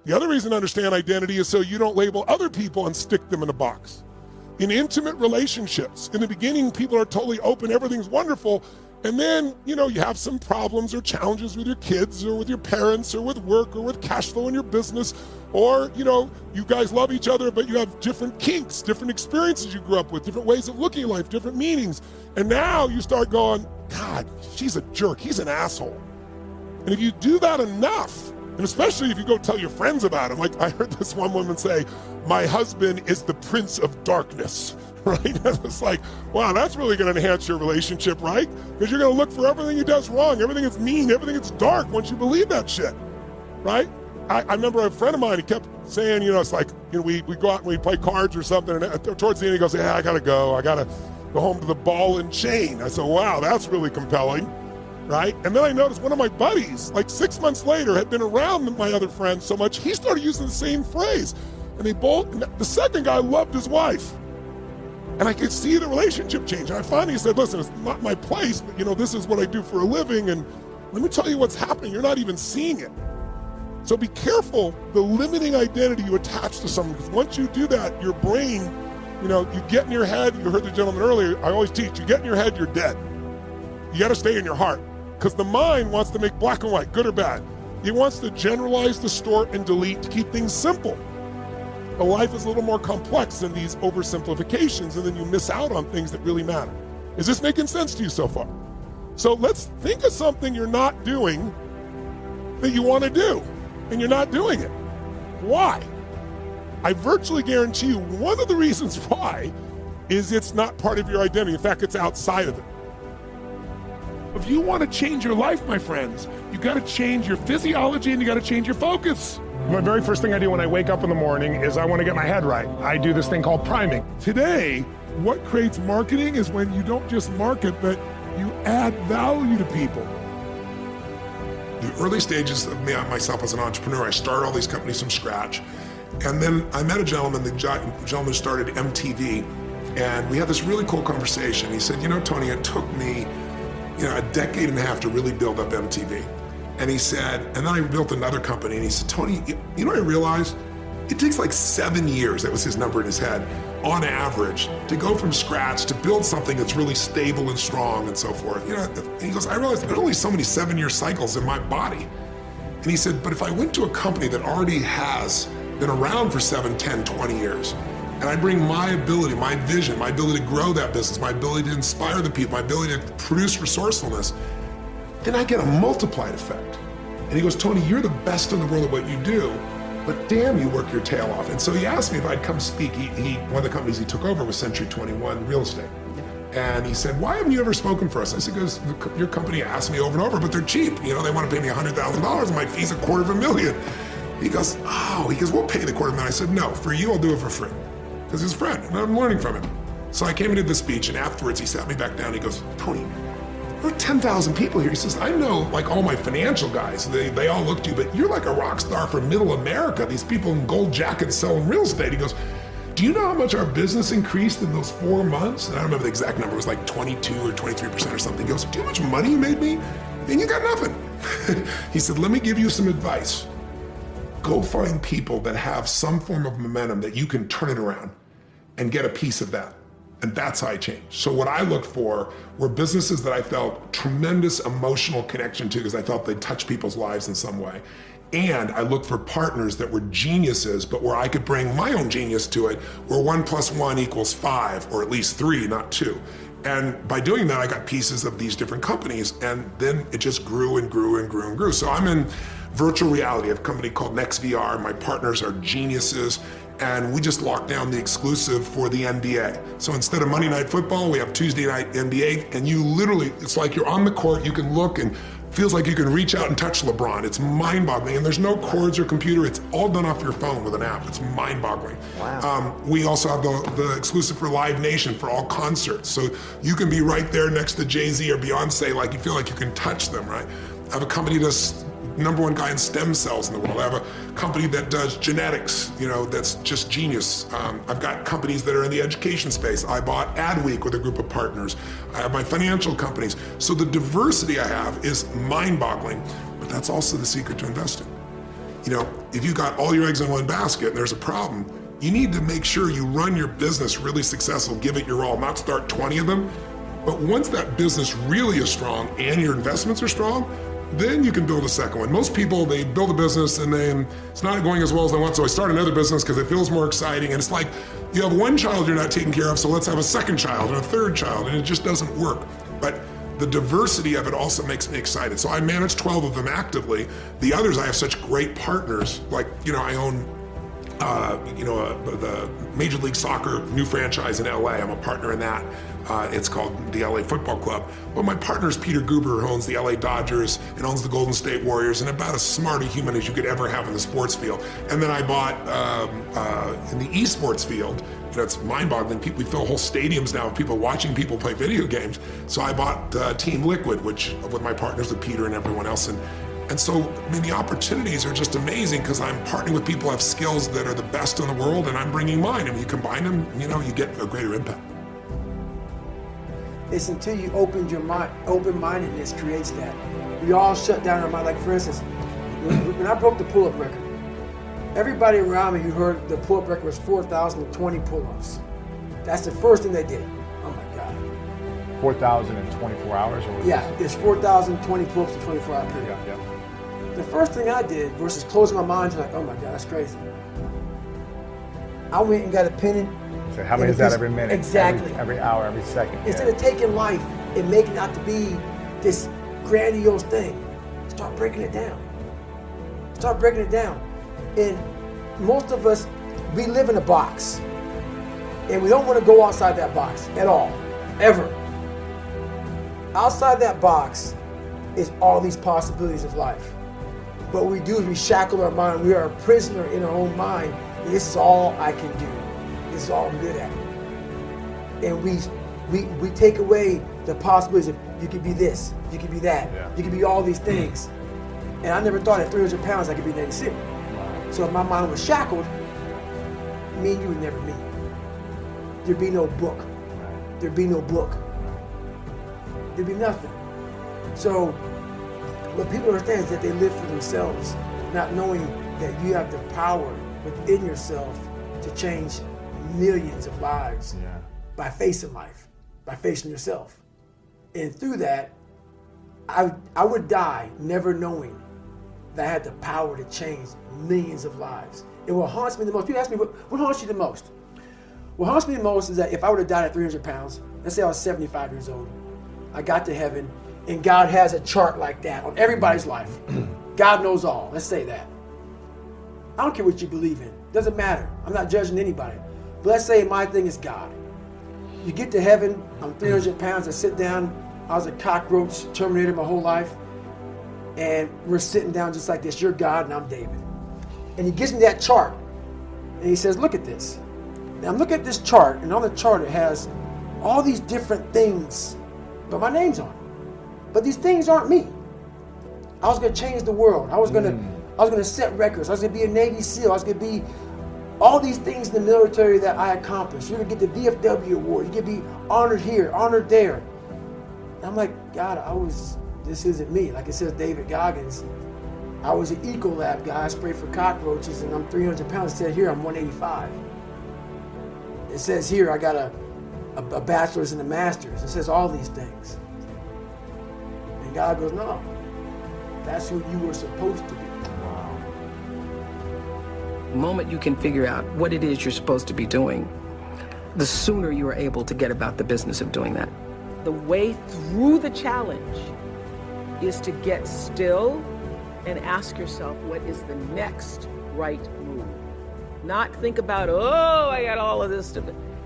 The other reason to understand identity is so you don't label other people and stick them in a box. In intimate relationships, in the beginning, people are totally open, everything's wonderful, and then, you have some problems or challenges with your kids or with your parents or with work or with cash flow in your business, or, you guys love each other, but you have different kinks, different experiences you grew up with, different ways of looking at life, different meanings. And now you start going, God, she's a jerk, he's an asshole. And if you do that enough, and especially if you go tell your friends about him, like I heard this one woman say, my husband is the prince of darkness, right? And it's like, wow, that's really gonna enhance your relationship, right? Because you're gonna look for everything he does wrong, everything that's mean, everything that's dark once you believe that shit, right? I remember a friend of mine, he kept saying, it's like, we go out and we play cards or something, and towards the end he goes, yeah, I gotta go home to the ball and chain. I said, wow, that's really compelling. Right? And then I noticed one of my buddies, like 6 months later, had been around my other friends so much, he started using the same phrase. And the second guy loved his wife. And I could see the relationship change. And I finally said, listen, it's not my place, but this is what I do for a living. And let me tell you what's happening. You're not even seeing it. So be careful the limiting identity you attach to someone, because once you do that, your brain, you get in your head, you heard the gentleman earlier, I always teach, you get in your head, you're dead. You gotta stay in your heart. Because the mind wants to make black and white, good or bad. It wants to generalize, distort, and delete to keep things simple. But life is a little more complex than these oversimplifications, and then you miss out on things that really matter. Is this making sense to you so far? So let's think of something you're not doing that you want to do, and you're not doing it. Why? I virtually guarantee you one of the reasons why is it's not part of your identity. In fact, it's outside of it. If you want to change your life, my friends, you got to change your physiology and you got to change your focus. My very first thing I do when I wake up in the morning is I want to get my head right. I do this thing called priming. Today, what creates marketing is when you don't just market, but you add value to people. The early stages of myself as an entrepreneur, I started all these companies from scratch. And then I met a gentleman, the gentleman started MTV, and we had this really cool conversation. He said, Tony, it took me a decade and a half to really build up MTV. And he said, and then I built another company, and he said, Tony, what I realized? It takes like 7 years, that was his number in his head, on average, to go from scratch to build something that's really stable and strong and so forth. And he goes, I realized there's only so many 7-year cycles in my body. And he said, but if I went to a company that already has been around for 7, 10, 20 years, and I bring my ability, my vision, my ability to grow that business, my ability to inspire the people, my ability to produce resourcefulness, then I get a multiplied effect. And he goes, Tony, you're the best in the world at what you do, but damn, you work your tail off. And so he asked me if I'd come speak. One of the companies he took over was Century 21 Real Estate. And he said, why haven't you ever spoken for us? I said, because your company asked me over and over, but they're cheap. They want to pay me $100,000 and my fee's $250,000. He goes, we'll pay the $250,000. I said, no, for you, I'll do it for free. Because he's a friend, and I'm learning from him. So I came and did the speech, and afterwards he sat me back down. He goes, Tony, there are 10,000 people here. He says, I know like all my financial guys, they all look to you, but you're like a rock star for middle America. These people in gold jackets selling real estate. He goes, do you know how much our business increased in those 4 months? And I don't remember the exact number, it was like 22 or 23% or something. He goes, do you know how much money you made me? And you got nothing. He said, let me give you some advice. Go find people that have some form of momentum that you can turn it around and get a piece of that. And that's how I changed. So what I looked for were businesses that I felt tremendous emotional connection to because I felt they'd touch people's lives in some way. And I looked for partners that were geniuses, but where I could bring my own genius to it, where 1 + 1 = 5, or at least 3, not 2. And by doing that, I got pieces of these different companies, and then it just grew and grew and grew and grew. So I'm in virtual reality. I have a company called NextVR. My partners are geniuses, and we just locked down the exclusive for the NBA. So instead of Monday Night Football, we have Tuesday Night NBA, and you literally, it's like you're on the court, you can look and feels like you can reach out and touch LeBron. It's mind-boggling, and there's no cords or computer. It's all done off your phone with an app. It's mind-boggling. Wow. We also have the exclusive for Live Nation for all concerts. So you can be right there next to Jay-Z or Beyonce, like you feel like you can touch them, right? I have a company that's #1 guy in stem cells in the world. I have a company that does genetics, that's just genius. I've got companies that are in the education space. I bought Adweek with a group of partners. I have my financial companies. So the diversity I have is mind-boggling, but that's also the secret to investing. if you got all your eggs in one basket and there's a problem, you need to make sure you run your business really successful, give it your all, not start 20 of them. But once that business really is strong and your investments are strong, then you can build a second one. Most people, they build a business and then it's not going as well as they want, so I start another business because it feels more exciting. And it's like, you have one child you're not taking care of, so let's have a second child and a third child, and it just doesn't work. But the diversity of it also makes me excited. So I manage 12 of them actively. The others, I have such great partners. Like, I own the Major League Soccer new franchise in LA. I'm a partner in that. It's called the LA Football Club. But my partner is Peter Guber, who owns the LA Dodgers and owns the Golden State Warriors, and about as smart a human as you could ever have in the sports field. And then I bought in the esports field. It's mind-boggling. We fill whole stadiums now of people watching people play video games. So I bought Team Liquid, which with my partners, with Peter and everyone else. And so, the opportunities are just amazing because I'm partnering with people who have skills that are the best in the world, and I'm bringing mine. And you combine them, you get a greater impact. It's until you open your mind, open-mindedness creates that. We all shut down our mind. Like, for instance, when I broke the pull-up record, everybody around me who heard the pull-up record was 4,020 pull-ups. That's the first thing they did. Oh my God. 4,000 in 24 hours? Or yeah, it's 4,020 pull-ups in 24-hour period. Yeah. The first thing I did versus closing my mind to like, oh my God, that's crazy. I went and got a pen and so how many is that every minute? Exactly. Every hour, every second. Instead of taking life and making it out to be this grandiose thing, start breaking it down. Start breaking it down. And most of us, we live in a box. And we don't want to go outside that box at all, ever. Outside that box is all these possibilities of life. But what we do is we shackle our mind. We are a prisoner in our own mind. And this is all I can do. This is all I'm good at. And we take away the possibilities of you could be this, you could be that, you could be all these things. And I never thought at 300 pounds I could be Navy SEAL. So if my mind was shackled, me and you would never meet. There'd be no book. There'd be no book. There'd be nothing. So what people understand is that they live for themselves, not knowing that you have the power within yourself to change millions of lives by facing life, by facing yourself. And through that, I would die never knowing that I had the power to change millions of lives. And what haunts me the most, people ask me, what haunts you the most? What haunts me the most is that if I would have died at 300 pounds, let's say I was 75 years old, I got to heaven, and God has a chart like that on everybody's life. God knows all, let's say that. I don't care what you believe in, doesn't matter. I'm not judging anybody. But let's say my thing is God. You get to heaven, I'm 300 pounds, I sit down, I was a cockroach Terminator my whole life, and we're sitting down just like this. You're God and I'm David. And he gives me that chart, and he says, look at this. Now I'm looking at this chart, and on the chart it has all these different things, but my name's on it. But these things aren't me. I was gonna change the world. I was gonna set records. I was gonna be a Navy SEAL. I was gonna be all these things in the military that I accomplished. You're gonna get the VFW award. You're gonna be honored here, honored there. And I'm like, God, this isn't me. Like it says David Goggins, I was an Ecolab guy. I sprayed for cockroaches, and I'm 300 pounds. It said here I'm 185. It says here I got a bachelor's and a master's. It says all these things. And God goes, no, that's who you were supposed to be. The moment you can figure out what it is you're supposed to be doing, the sooner you are able to get about the business of doing that. The way through the challenge is to get still and ask yourself, what is the next right move? Not think about, oh, I got all of this stuff.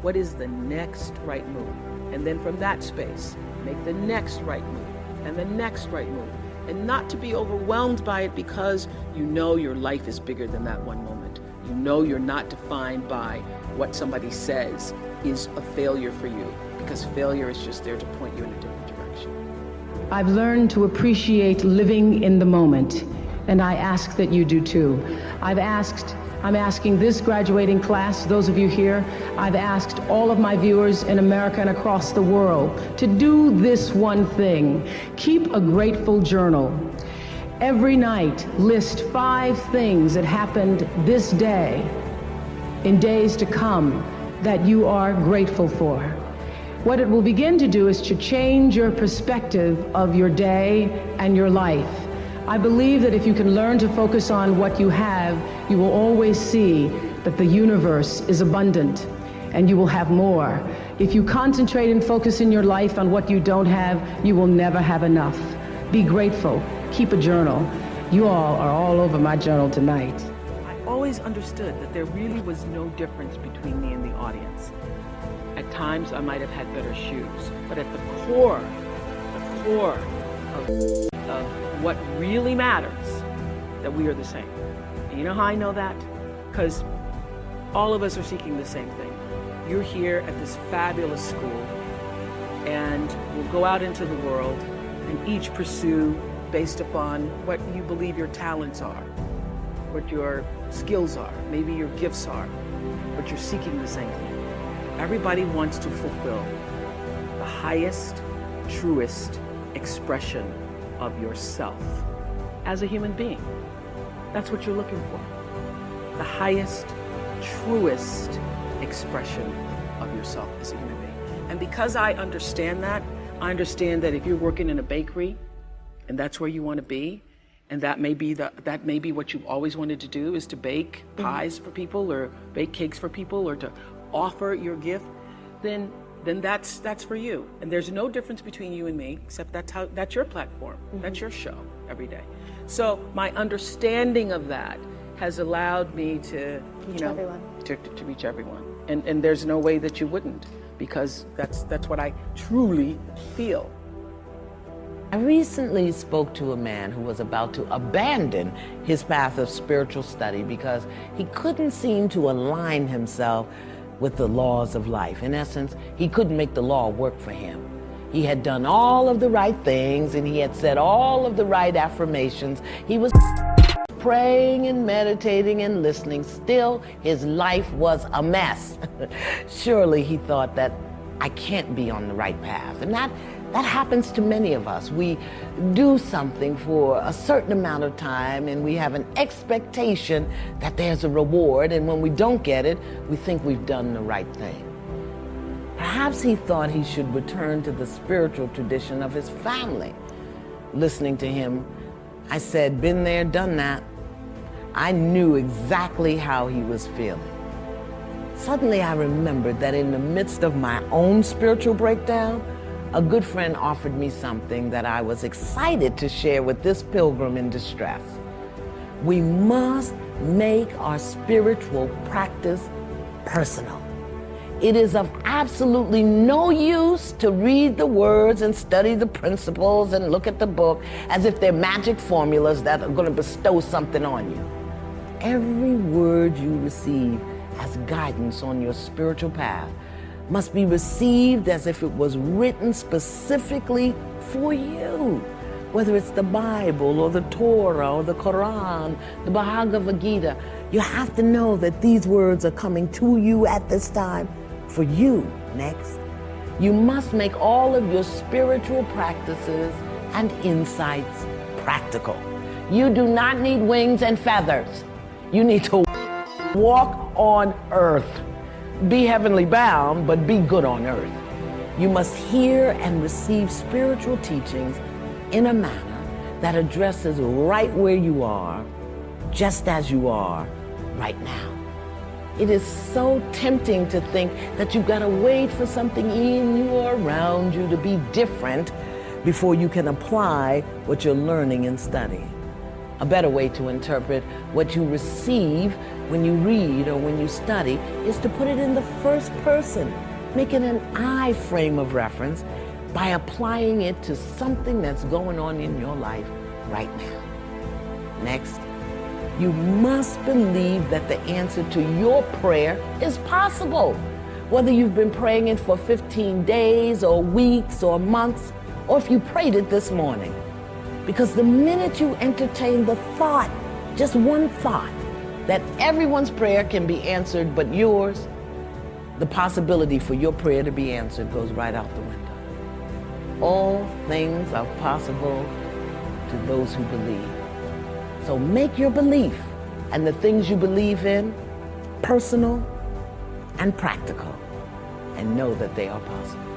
What is the next right move? And then from that space, make the next right move and the next right move. And not to be overwhelmed by it because you know your life is bigger than that one moment. You know you're not defined by what somebody says is a failure for you, because failure is just there to point you in a different direction. I've learned to appreciate living in the moment, and I ask that you do too. I'm asking this graduating class, those of you here, I've asked all of my viewers in America and across the world to do this one thing. Keep a grateful journal. Every night, list 5 things that happened this day, in days to come, that you are grateful for. What it will begin to do is to change your perspective of your day and your life. I believe that if you can learn to focus on what you have, you will always see that the universe is abundant and you will have more. If you concentrate and focus in your life on what you don't have, you will never have enough. Be grateful. Keep a journal. You all are all over my journal tonight. I always understood that there really was no difference between me and the audience. At times, I might have had better shoes, but at the core of what really matters, that we are the same. And you know how I know that? Because all of us are seeking the same thing. You're here at this fabulous school, and we'll go out into the world and each pursue based upon what you believe your talents are, what your skills are, maybe your gifts are, but you're seeking the same thing. Everybody wants to fulfill the highest, truest expression of yourself as a human being. That's what you're looking for. The highest, truest expression of yourself as a human being. And because I understand that if you're working in a bakery and that's where you want to be, and that may be what you've always wanted to do, is to bake pies for people or bake cakes for people or to offer your gift, then that's for you. And there's no difference between you and me, except that's your platform. That's your show every day. So my understanding of that has allowed me to to reach everyone. And there's no way that you wouldn't, because that's what I truly feel. I recently spoke to a man who was about to abandon his path of spiritual study because he couldn't seem to align himself with the laws of life. In essence, he couldn't make the law work for him. He had done all of the right things and he had said all of the right affirmations. He was praying and meditating and listening. Still, his life was a mess. Surely he thought that I can't be on the right path. And that happens to many of us. We do something for a certain amount of time and we have an expectation that there's a reward, and when we don't get it, we think we've done the right thing. Perhaps he thought he should return to the spiritual tradition of his family. Listening to him, I said, been there, done that. I knew exactly how he was feeling. Suddenly I remembered that in the midst of my own spiritual breakdown, a good friend offered me something that I was excited to share with this pilgrim in distress. We must make our spiritual practice personal. It is of absolutely no use to read the words and study the principles and look at the book as if they're magic formulas that are going to bestow something on you. Every word you receive as guidance on your spiritual path must be received as if it was written specifically for you. Whether it's the Bible or the Torah or the Quran, the Bhagavad Gita, you have to know that these words are coming to you at this time for you. Next, you must make all of your spiritual practices and insights practical. You do not need wings and feathers. You need to walk on earth. Be heavenly bound, but be good on earth. You must hear and receive spiritual teachings in a manner that addresses right where you are, just as you are right now. It is so tempting to think that you've got to wait for something in you or around you to be different before you can apply what you're learning and studying. A better way to interpret what you receive when you read or when you study is to put it in the first person, making an I frame of reference by applying it to something that's going on in your life right now. Next, you must believe that the answer to your prayer is possible. Whether you've been praying it for 15 days or weeks or months, or if you prayed it this morning. Because the minute you entertain the thought, just one thought, that everyone's prayer can be answered but yours, the possibility for your prayer to be answered goes right out the window. All things are possible to those who believe. So make your belief and the things you believe in personal and practical, and know that they are possible.